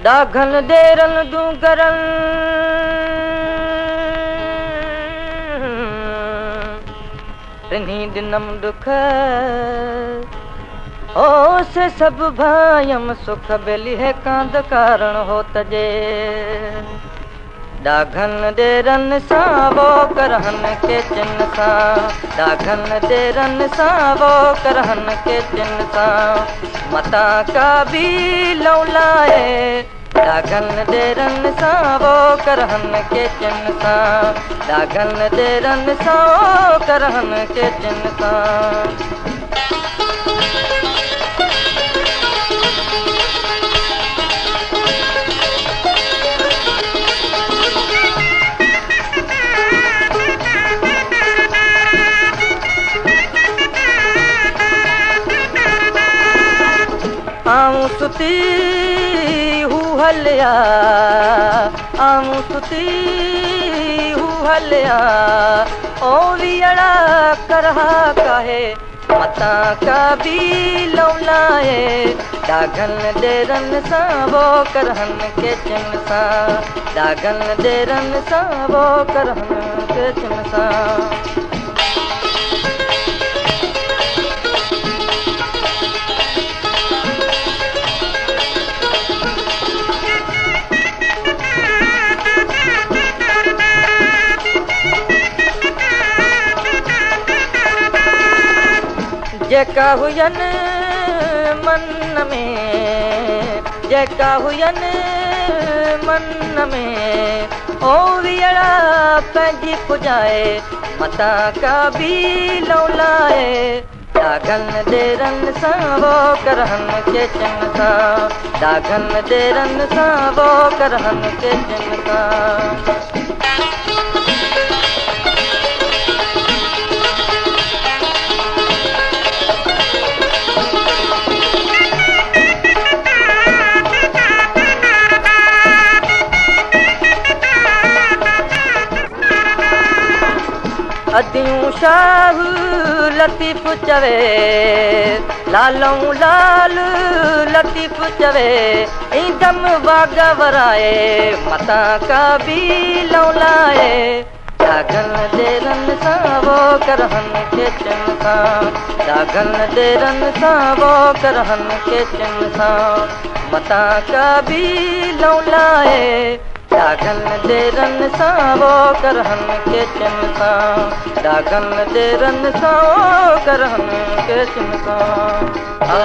दाघन देरन दूगरन टिन्ही दिनम दुख ओ से सब भायम सुख बेली है कांद कारण हो तजे दाघन देरन सावो करहन के चिन्ह सा दाघन देरन सावो करहन के चिन्ह सा मता का भी लौलाए दाघन देरन सावो करहन के चिन्ह सा दाघन देरन सावो करहन के चिन्ह सा आऊं सुती हूँ हलिया आऊं सुती हूँ हलिया ओ वियड़ा करहा काहे मता का भी लौलाए दाघन देरन सावो करहन के चिन्ह सा दाघन देरन सावो करहन के चिन्ह सा जेका हुयन मन में जेका हुयन मन में ओ वियड़ा पंहिंजी पुजाए मता का भी लौलाए दाघन देरन सावो करहन के चिन्ह सा दाघन देरन सावो करहन के चिन्ह सा अदियूं शाह लतीफ़ चवे लालऊं लाल लतीफ़ चवे ईंदम वागा वराए मता का भी लौलाए दाघन देरन सावो करहन के चिन्ह सा दाघन देरन सावो करहन के चिन्ह सा मता का भी लौलाए दाघन देरन सावो करहन के चिन्ह सा दाघन देरन सावो करहन के चिन्ह सा